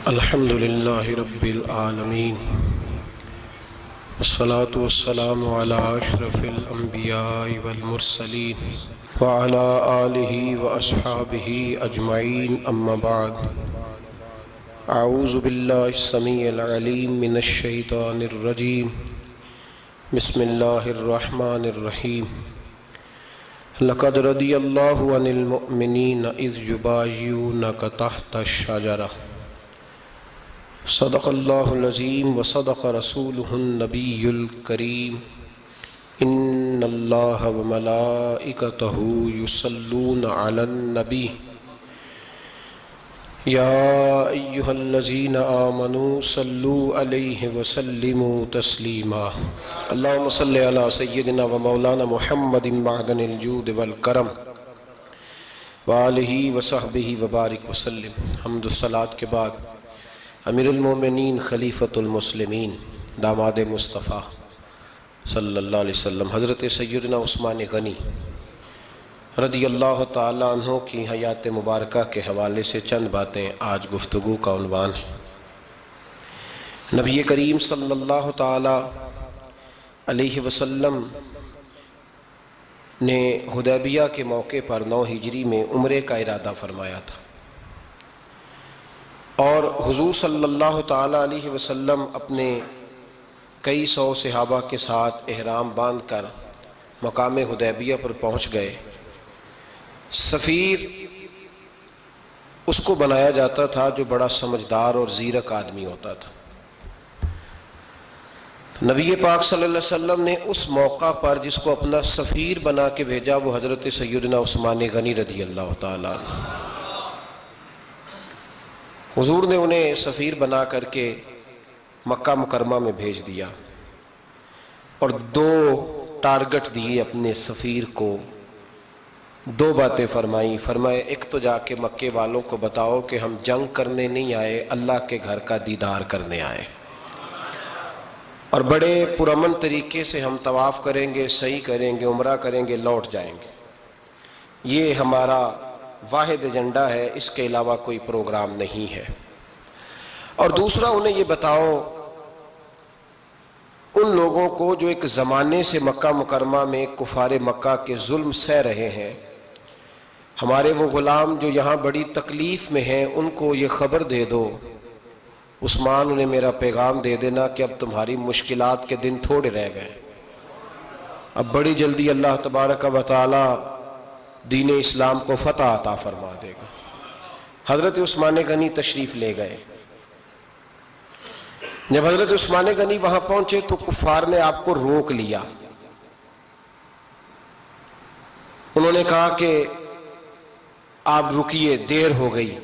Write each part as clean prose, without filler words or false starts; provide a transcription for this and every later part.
الحمد للہ رب العالمین والصلاة والسلام علی اشرف الانبیاء والمرسلین وعلی آلہ واصحابہ اجمعین اما بعد اعوذ باللہ السمیع العلیم من الشیطان الرجیم بسم اللہ الرحمن الرحیم لقد رضی اللہ عن المؤمنین اذ یبایعونک تحت الشجرہ صدق اللہ العظیم وصدق رسولہ النبی الکریم ان اللہ وملائکتہ یصلون علی النبی یا ایہا الذین آمنوا صلوا علیہ وسلموا تسلیما اللہم صلی علی سیدنا و مولانا محمد معدن الجود والکرم وآلہ وصحبہ وبارک وسلم۔ حمد الصلاۃ کے بعد امیر المومنین خلیفۃ المسلمین داماد مصطفیٰ صلی اللہ علیہ وسلم حضرت سیدنا عثمان غنی رضی اللہ تعالیٰ عنہ کی حیات مبارکہ کے حوالے سے چند باتیں آج گفتگو کا عنوان ہے۔ نبی کریم صلی اللہ تعالیٰ علیہ وسلم نے حدیبیہ کے موقع پر 9 ہجری میں عمرے کا ارادہ فرمایا تھا، اور حضور صلی اللہ تعالیٰ علیہ وسلم اپنے کئی سو صحابہ کے ساتھ احرام باندھ کر مقام حدیبیہ پر پہنچ گئے۔ سفیر اس کو بنایا جاتا تھا جو بڑا سمجھدار اور زیرک آدمی ہوتا تھا۔ تو نبی پاک صلی اللہ علیہ وسلم نے اس موقع پر جس کو اپنا سفیر بنا کے بھیجا وہ حضرت سیدنا عثمان غنی رضی اللہ تعالیٰ عنہ۔ حضور نے انہیں سفیر بنا کر کے مکہ مکرمہ میں بھیج دیا، اور 2 ٹارگٹ دیے اپنے سفیر کو، 2 باتیں فرمائیں۔ فرمائے ایک تو جا کے مکے والوں کو بتاؤ کہ ہم جنگ کرنے نہیں آئے، اللہ کے گھر کا دیدار کرنے آئے، اور بڑے پرامن طریقے سے ہم طواف کریں گے، سعی کریں گے، عمرہ کریں گے، لوٹ جائیں گے۔ یہ ہمارا واحد ایجنڈا ہے، اس کے علاوہ کوئی پروگرام نہیں ہے۔ اور دوسرا انہیں یہ بتاؤ ان لوگوں کو جو ایک زمانے سے مکہ مکرمہ میں کفار مکہ کے ظلم سہ رہے ہیں، ہمارے وہ غلام جو یہاں بڑی تکلیف میں ہیں، ان کو یہ خبر دے دو، عثمان انہیں میرا پیغام دے دینا کہ اب تمہاری مشکلات کے دن تھوڑے رہ گئے، اب بڑی جلدی اللہ تبارک و تعالی دین اسلام کو فتح عطا فرما دے گا۔ حضرت عثمان غنی تشریف لے گئے۔ جب حضرت عثمان غنی وہاں پہنچے تو کفار نے آپ کو روک لیا۔ انہوں نے کہا کہ آپ رکیے، دیر ہو گئی۔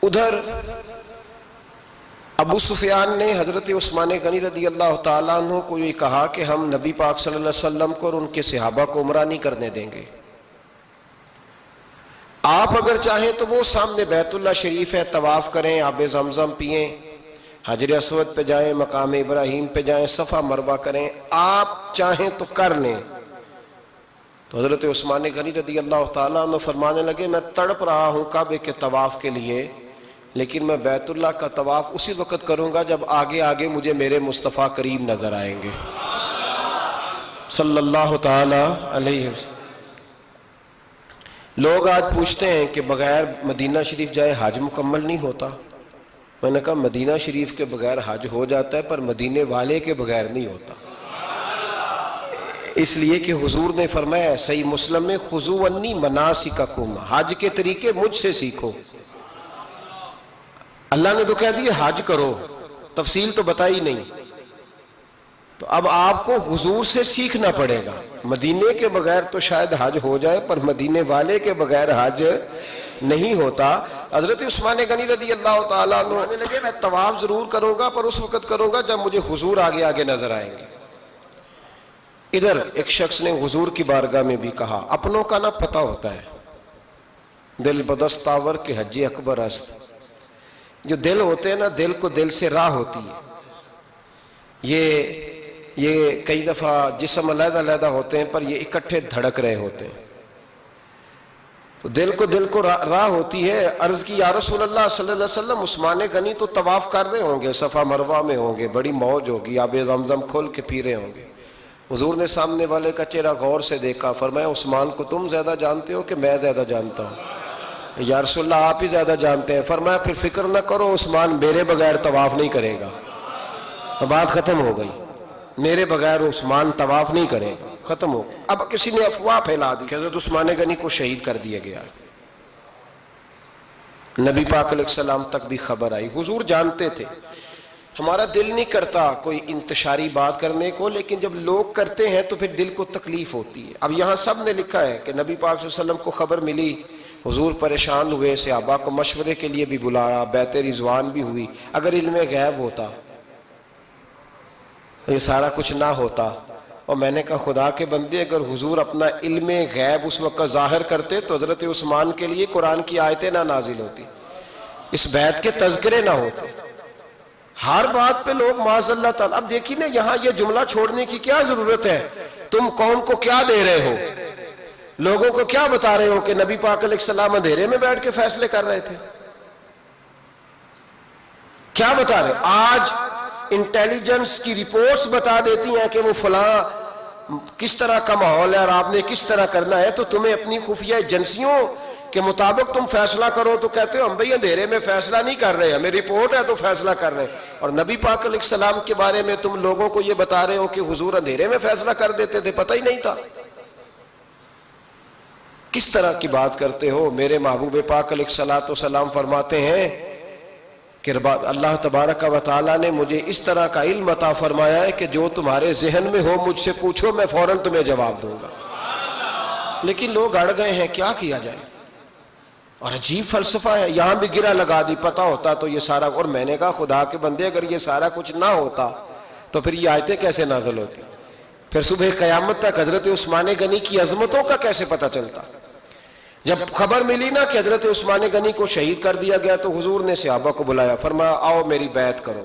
ادھر ابو سفیان نے حضرت عثمان غنی رضی اللہ تعالیٰ عنہ کو یہ کہا کہ ہم نبی پاک صلی اللہ علیہ وسلم کو اور ان کے صحابہ کو عمرہ نہیں کرنے دیں گے، آپ اگر چاہیں تو وہ سامنے بیت اللہ شریف ہے، طواف کریں، آب زمزم پئیں، حجر اسود پہ جائیں، مقام ابراہیم پہ جائیں، صفا مروہ کریں، آپ چاہیں تو کر لیں۔ تو حضرت عثمان غنی رضی اللہ تعالیٰ عنہ فرمانے لگے میں تڑپ رہا ہوں کعبے کے طواف کے لیے، لیکن میں بیت اللہ کا طواف اسی وقت کروں گا جب آگے آگے مجھے میرے مصطفیٰ کریم نظر آئیں گے صلی اللہ تعالی علیہ وسلم۔ لوگ آج پوچھتے ہیں کہ بغیر مدینہ شریف جائے حج مکمل نہیں ہوتا۔ میں نے کہا مدینہ شریف کے بغیر حج ہو جاتا ہے، پر مدینے والے کے بغیر نہیں ہوتا، اس لیے کہ حضور نے فرمایا صحیح مسلم میں خذوا عنی مناسککم، حج کے طریقے مجھ سے سیکھو۔ اللہ نے تو کہہ دیا حج کرو، تفصیل تو بتائی نہیں، تو اب آپ کو حضور سے سیکھنا پڑے گا۔ مدینے کے بغیر تو شاید حج ہو جائے، پر مدینے والے کے بغیر حج نہیں ہوتا۔ حضرت عثمان غنی رضی اللہ تعالیٰ عنہ آنے لگے میں طواف ضرور کروں گا، پر اس وقت کروں گا جب مجھے حضور آگے آگے نظر آئیں گے۔ ادھر ایک شخص نے حضور کی بارگاہ میں بھی کہا اپنوں کا نہ پتہ ہوتا ہے، دل بدستاور کے حج اکبر است۔ جو دل ہوتے ہیں نا، دل کو دل سے راہ ہوتی ہے۔ یہ کئی دفعہ جسم علیحدہ علیحدہ ہوتے ہیں پر یہ اکٹھے دھڑک رہے ہوتے ہیں۔ تو دل کو راہ ہوتی ہے. عرض کی یا رسول اللہ صلی اللہ علیہ وسلم عثمان غنی تو طواف کر رہے ہوں گے، صفا مروہ میں ہوں گے، بڑی موج ہوگی، آب زمزم کھول کے پی رہے ہوں گے. حضور نے سامنے والے کا چہرہ غور سے دیکھا، فرمایا عثمان کو تم زیادہ جانتے ہو کہ میں زیادہ جانتا ہوں؟ یا رسول اللہ آپ ہی زیادہ جانتے ہیں. فرمایا پھر فکر نہ کرو، عثمان میرے بغیر طواف نہیں کرے گا. بات ختم ہو گئی، میرے بغیر عثمان طواف نہیں کرے گا، ختم ہو. اب کسی نے افواہ پھیلا دی کہ حضرت عثمان غنی کو شہید کر دیا گیا. نبی پاک علیہ السلام تک بھی خبر آئی. حضور جانتے تھے. ہمارا دل نہیں کرتا کوئی انتشاری بات کرنے کو، لیکن جب لوگ کرتے ہیں تو پھر دل کو تکلیف ہوتی ہے. اب یہاں سب نے لکھا ہے کہ نبی پاک صلی اللہ علیہ وسلم کو خبر ملی، حضور پریشان ہوئے، صحابہ کو مشورے کے لیے بھی بلایا، بیعت رضوان بھی ہوئی. اگر علم غیب ہوتا، یہ سارا کچھ نہ ہوتا. اور میں نے کہا خدا کے بندے، اگر حضور اپنا علم غیب اس وقت ظاہر کرتے تو حضرت عثمان کے لیے قرآن کی آیتیں نہ نازل ہوتی، اس بیعت کے تذکرے نہ ہوتے. ہر بات پہ لوگ معاذ اللہ تعالیٰ. اب دیکھیں نا، یہاں یہ جملہ چھوڑنے کی کیا ضرورت ہے؟ تم قوم کو کیا دے رہے ہو؟ لوگوں کو کیا بتا رہے ہو کہ نبی پاک علیہ السلام اندھیرے میں بیٹھ کے فیصلے کر رہے تھے؟ کیا بتا رہے؟ آج انٹیلیجنس کی رپورٹس بتا دیتی ہیں کہ وہ فلاں کس طرح کا ماحول ہے اور آپ نے کس طرح کرنا ہے، تو تمہیں اپنی خفیہ ایجنسیوں کے مطابق تم فیصلہ کرو تو کہتے ہو ہم بھئی اندھیرے میں فیصلہ نہیں کر رہے، ہمیں رپورٹ ہے تو فیصلہ کر رہے ہیں. اور نبی پاک علیہ السلام کے بارے میں تم لوگوں کو یہ بتا رہے ہو کہ حضور اندھیرے میں فیصلہ کر دیتے تھے، پتہ ہی نہیں تھا. کس طرح کی بات کرتے ہو؟ میرے محبوب پاک علیہ السلام فرماتے ہیں کہ اللہ تبارک و تعالیٰ نے مجھے اس طرح کا علم عطا فرمایا ہے کہ جو تمہارے ذہن میں ہو مجھ سے پوچھو، میں فوراً تمہیں جواب دوں گا. لیکن لوگ اڑ گئے ہیں، کیا کیا جائے؟ اور عجیب فلسفہ ہے. یہاں بھی گرہ لگا دی، پتہ ہوتا تو یہ سارا. اور میں نے کہا خدا کے بندے، اگر یہ سارا کچھ نہ ہوتا تو پھر یہ آیتیں کیسے نازل ہوتی؟ پھر صبح قیامت تک حضرت عثمان غنی کی عظمتوں کا کیسے پتہ چلتا؟ جب خبر ملی نا کہ حضرت عثمان غنی کو شہید کر دیا گیا تو حضور نے صحابہ کو بلایا، فرمایا آؤ میری بیعت کرو.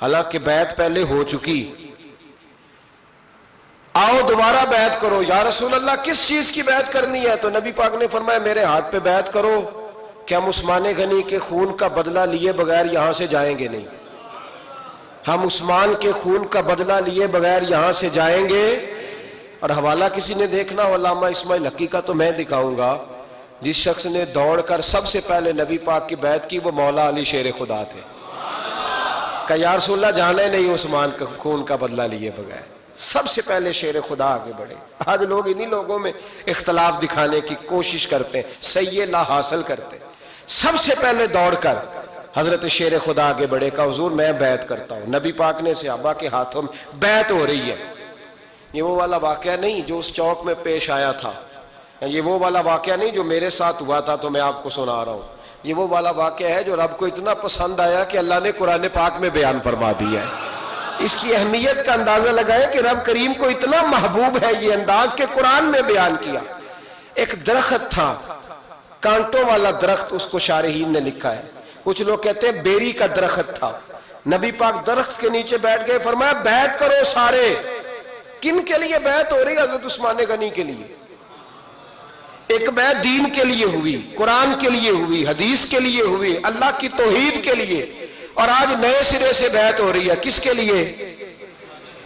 حالانکہ بیعت پہلے ہو چکی، آؤ دوبارہ بیعت کرو. یا رسول اللہ کس چیز کی بیعت کرنی ہے؟ تو نبی پاک نے فرمایا میرے ہاتھ پہ بیعت کرو کہ ہم عثمان غنی کے خون کا بدلہ لیے بغیر یہاں سے جائیں گے نہیں. ہم عثمان کے خون کا بدلہ لیے بغیر یہاں سے جائیں گے. اور حوالہ کسی نے دیکھنا ہو علامہ اسماعیل حقی کا تو میں دکھاؤں گا. جس شخص نے دوڑ کر سب سے پہلے نبی پاک کی بیعت کی وہ مولا علی شیر خدا تھے. کہ یا رسول اللہ جانا ہی نہیں عثمان کا خون کا بدلہ لیے بغیر. سب سے پہلے شیر خدا آگے بڑھے. آج لوگ انہی لوگوں میں اختلاف دکھانے کی کوشش کرتے ہیں، صحیح لا حاصل کرتے ہیں. سب سے پہلے دوڑ کر حضرت شیر خدا آگے بڑھے، کہا حضور میں بیعت کرتا ہوں. نبی پاک نے صحابہ کے ہاتھوں میں بیعت ہو رہی ہے. یہ وہ والا واقعہ نہیں جو اس چوک میں پیش آیا تھا، یہ وہ والا واقعہ نہیں جو میرے ساتھ ہوا تھا تو میں آپ کو سنا رہا ہوں. یہ وہ والا واقعہ ہے جو رب کو اتنا پسند آیا کہ اللہ نے قرآن پاک میں بیان فرما دیا ہے. اس کی اہمیت کا اندازہ لگائے کہ رب کریم کو اتنا محبوب ہے یہ انداز کہ قرآن میں بیان کیا. ایک درخت تھا، کانٹوں والا درخت، اس کو شارحین نے لکھا ہے. کچھ لوگ کہتے ہیں بیری کا درخت تھا. نبی پاک درخت کے نیچے بیٹھ گئے، فرمایا بیعت کرو سارے. کن کے لیے بیعت ہو رہی؟ حضرت عثمان غنی کے لیے. ایک بیعت دین کے لیے ہوئی، قرآن کے لیے ہوئی، حدیث کے لیے ہوئی، اللہ کی توحید کے لیے. اور آج نئے سرے سے بیعت ہو رہی ہے. کس کے لیے؟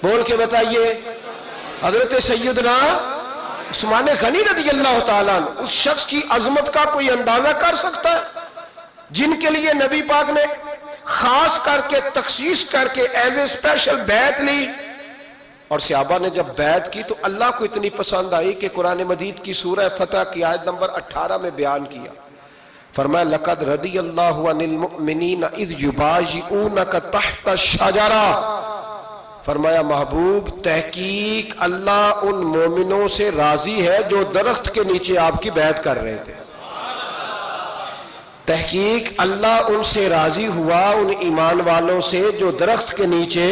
بول کے بتائیے. حضرت سیدنا عثمان غنی رضی اللہ تعالیٰ عنہ. اس شخص کی عظمت کا کوئی اندازہ کر سکتا ہے؟ جن کے لیے نبی پاک نے خاص کر کے تخصیص کر کے ایز اے اسپیشل بیعت لی. اور صحابہ نے جب بیعت کی تو اللہ کو اتنی پسند آئی کہ قرآن مجید کی سورہ فتح کی آیت نمبر 18 میں بیان کیا. فرمایا لقد رضی اللہ عن المؤمنین اذ یبایعونک تحت الشجرہ. فرمایا محبوب تحقیق اللہ ان مومنوں سے راضی ہے جو درخت کے نیچے آپ کی بیعت کر رہے تھے. تحقیق اللہ ان سے راضی ہوا، ان ایمان والوں سے جو درخت کے نیچے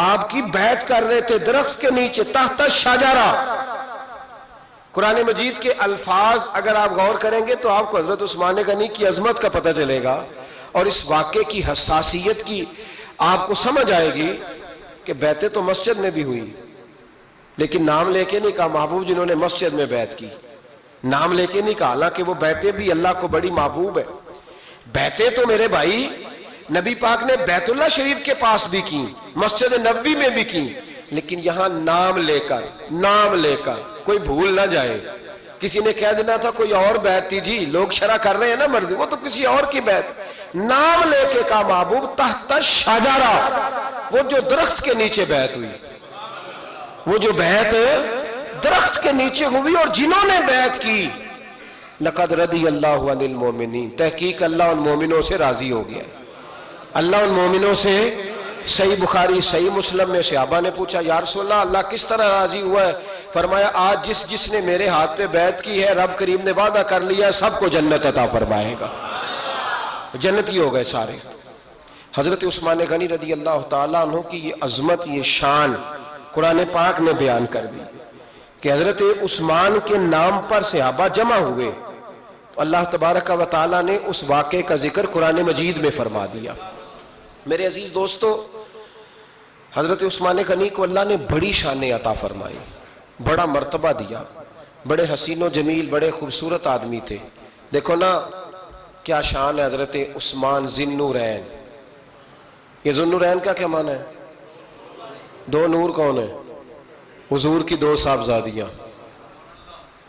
آپ کی بیعت کر رہے تھے. درخت کے نیچے تحت الشجرہ. قرآن مجید کے الفاظ اگر آپ غور کریں گے تو آپ کو حضرت عثمان غنی کی عظمت کا پتہ چلے گا اور اس واقعے کی حساسیت کی آپ کو سمجھ آئے گی کہ بیعتیں تو مسجد میں بھی ہوئی، لیکن نام لے کے نہیں کہا محبوب جنہوں نے مسجد میں بیعت کی. نام لے کے نہیں کہا، حالانکہ وہ بیعتیں بھی اللہ کو بڑی محبوب ہے. بیعتیں تو میرے بھائی نبی پاک نے بیت اللہ شریف کے پاس بھی کی، مسجد نبوی میں بھی کی، لیکن یہاں نام لے کر کوئی بھول نہ جائے. کسی نے کہہ دینا تھا کوئی اور بیعت تھی جی، لوگ شرح کر رہے ہیں نا مرضی، وہ تو کسی اور کی بیعت. نام لے کے کہا محبوب تحت شجرہ، وہ جو درخت کے نیچے بیعت ہوئی، وہ جو بیعت درخت کے نیچے ہوئی، اور جنہوں نے بیعت کی لقد رضی اللہ عن المومنین، تحقیق اللہ ان مومنوں سے راضی ہو گیا. اللہ ان مومنوں سے، صحیح بخاری صحیح مسلم میں صحابہ نے پوچھا یا رسول اللہ اللہ کس طرح راضی ہوا ہے؟ فرمایا آج جس نے میرے ہاتھ پہ بیعت کی ہے رب کریم نے وعدہ کر لیا ہے سب کو جنت عطا فرمائے گا. جنتی ہو گئے سارے. حضرت عثمان غنی رضی اللہ تعالیٰ عنہ کی یہ عظمت، یہ شان قرآن پاک نے بیان کر دی کہ حضرت عثمان کے نام پر صحابہ جمع ہوئے تو اللہ تبارک و تعالیٰ نے اس واقعے کا ذکر قرآن مجید میں فرما دیا. میرے عزیز دوستو، حضرت عثمان غنی کو اللہ نے بڑی شان عطا فرمائی، بڑا مرتبہ دیا، بڑے حسین و جمیل، بڑے خوبصورت آدمی تھے. دیکھو نا کیا شان ہے حضرت عثمان ذی النورین. یہ ذو النورین کا کیا معنی ہے؟ دو نور کون ہے؟ حضور کی دو صاحبزادیاں.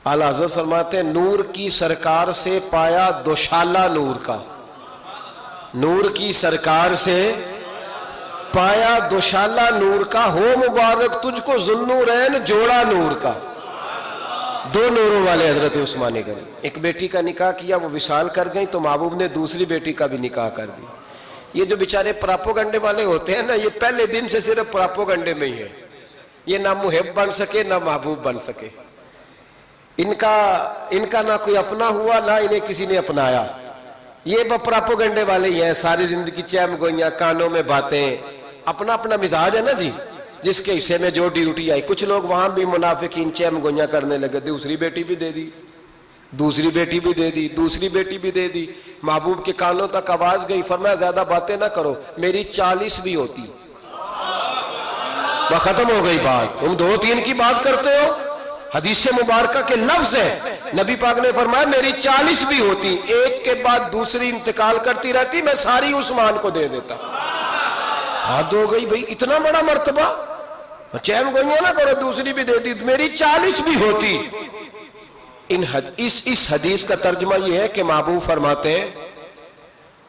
اعلیٰ حضرت فرماتے ہیں نور کی سرکار سے پایا دوشالہ نور کا، نور کی سرکار سے پایا دوشالہ نور کا، ہو مبارک تجھ کو ذو النورین جوڑا نور کا. دو نوروں والے حضرت عثمان غنی. ایک بیٹی کا نکاح کیا، وہ وصال کر گئی تو محبوب نے دوسری بیٹی کا بھی نکاح کر دی. یہ جو بیچارے پراپوگنڈے والے ہوتے ہیں نا، یہ پہلے دن سے صرف پراپوگنڈے میں ہی ہے. یہ نہ محب بن سکے نہ محبوب بن سکے. ان کا نہ کوئی اپنا ہوا نہ انہیں کسی نے اپنایا. یہ پراپوگنڈے والے ہی ہیں، ساری زندگی چیم گوئیاں، کانوں میں باتیں. اپنا اپنا مزاج ہے نا جی، جس کے حصے میں جو ڈیوٹی آئی. کچھ لوگ وہاں بھی منافقین چیم گوئیاں کرنے لگے، دوسری بیٹی بھی دے دی، دوسری بیٹی بھی دے دی، دوسری بیٹی بھی دے دی. محبوب کے کانوں تک آواز گئی، فرمایا زیادہ باتیں نہ کرو، میری 40 بھی ہوتی. وہ ختم ہو گئی بات، تم 2-3 کی بات کرتے ہو. حدیث مبارکہ کے لفظ ہے، نبی پاک نے فرمایا میری 40 بھی ہوتی، ایک کے بعد دوسری انتقال کرتی رہتی، میں ساری عثمان کو دے دیتا. حد ہو گئی بھئی، اتنا بڑا مرتبہ. چیم گوئیاں نہ کرو، دوسری بھی دے دی، میری 40 بھی ہوتی. اس حدیث کا ترجمہ یہ ہے کہ محبوب فرماتے ہیں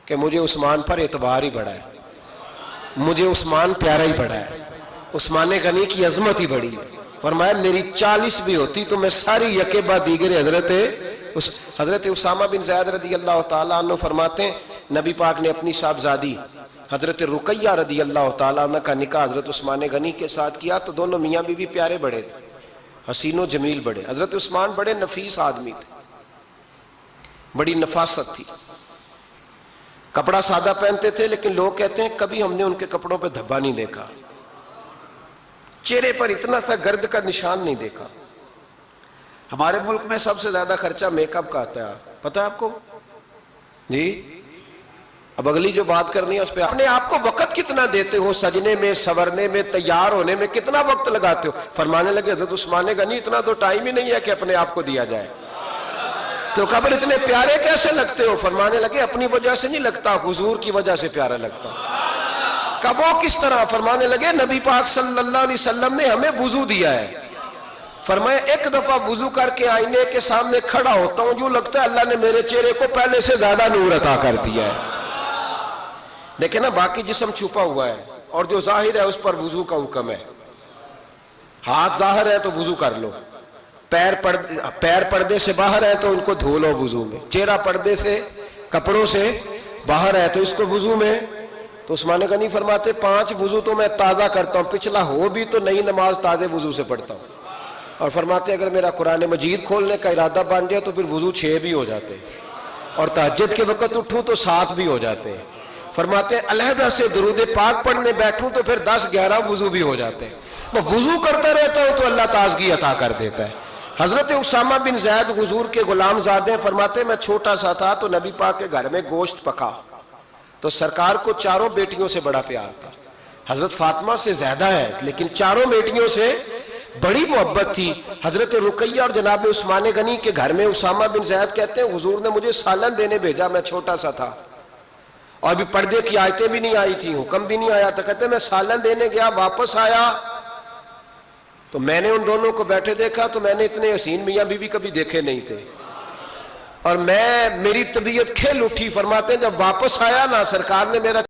کہ مجھے عثمان پر اعتبار ہی بڑا ہے، مجھے عثمان پیارا ہی بڑا ہے، عثمان غنی کی عظمت ہی بڑی ہے. فرمایا میری 40 بھی ہوتی تو میں ساری یکے بعد دیگر حضرت اسامہ بن زید رضی اللہ تعالیٰ عنہ فرماتے ہیں نبی پاک نے اپنی صاحبزادی حضرت رقیہ رضی اللہ تعالیٰ عنہ کا نکاح حضرت عثمان غنی کے ساتھ کیا تو دونوں میاں بیوی پیارے بڑے تھے، حسین و جمیل بڑے. حضرت عثمان بڑے نفیس آدمی تھے، بڑی نفاست تھی. کپڑا سادہ پہنتے تھے لیکن لوگ کہتے ہیں کبھی ہم نے ان کے کپڑوں پہ دھبا نہیں دیکھا، چہرے پر اتنا سا گرد کا نشان نہیں دیکھا. ہمارے ملک میں سب سے زیادہ خرچہ میک اپ کا آتا ہے، پتہ ہے آپ کو جی؟ اب اگلی جو بات کرنی ہے اس پہ اپنے آپ کو وقت کتنا دیتے ہو، سجنے میں، سورنے میں، تیار ہونے میں کتنا وقت لگاتے ہو. فرمانے لگے حضرت عثمان غنی اتنا تو ٹائم ہی نہیں ہے کہ اپنے آپ کو دیا جائے. تو قبر اتنے پیارے کیسے لگتے ہو؟ فرمانے لگے اپنی وجہ سے نہیں لگتا، حضور کی وجہ سے پیارا لگتا. کب وہ کس طرح؟ فرمانے لگے نبی پاک صلی اللہ علیہ وسلم نے ہمیں وضو دیا ہے. فرمایا ایک دفعہ وضو کر کے آئینے کے سامنے کھڑا ہوتا ہوں یوں لگتا ہے اللہ نے میرے چہرے کو پہلے سے زیادہ نور عطا کر دیا ہے. دیکھیں نا باقی جسم چھپا ہوا ہے اور جو ظاہر ہے اس پر وضو کا حکم ہے. ہاتھ ظاہر ہے تو وضو کر لو، پیر پردے سے باہر ہے تو ان کو دھو لو وضو میں، چہرہ پردے سے کپڑوں سے باہر ہے تو اس کو وضو میں. تو عثمان غنی فرماتے 5 وضو تو میں تازہ کرتا ہوں، پچھلا ہو بھی تو نئی نماز تازے وضو سے پڑھتا ہوں. اور فرماتے اگر میرا قرآن مجید کھولنے کا ارادہ بن جائے تو پھر وضو 6 بھی ہو جاتے اور تہجد کے وقت اٹھوں تو 7 بھی ہو جاتے ہیں. فرماتے ہیں علیحدہ سے درود پاک پڑھنے بیٹھوں تو پھر 10-11 وضو بھی ہو جاتے ہیں. میں وضو کرتا رہتا ہوں تو اللہ تازگی عطا کر دیتا ہے. حضرت اسامہ بن زید حضور کے غلام زادے ہیں. فرماتے ہیں میں چھوٹا سا تھا تو نبی پاک کے گھر میں گوشت پکا تو سرکار کو 4 بیٹیوں سے بڑا پیار تھا. حضرت فاطمہ سے زیادہ ہے لیکن 4 بیٹیوں سے بڑی محبت تھی. حضرت رقیہ اور جناب عثمان غنی کے گھر میں اسامہ بن زید کہتے ہیں حضور نے مجھے سالن دینے بھیجا, میں چھوٹا سا تھا اور ابھی پردے کی آیتیں بھی نہیں آئی تھی, حکم بھی نہیں آیا تھا. کہتے ہیں میں سالن دینے گیا, واپس آیا تو میں نے ان دونوں کو بیٹھے دیکھا تو میں نے اتنے حسین میاں بیوی کبھی دیکھے نہیں تھے, اور میری طبیعت کھل اٹھی. فرماتے ہیں جب واپس آیا نا, سرکار نے میرا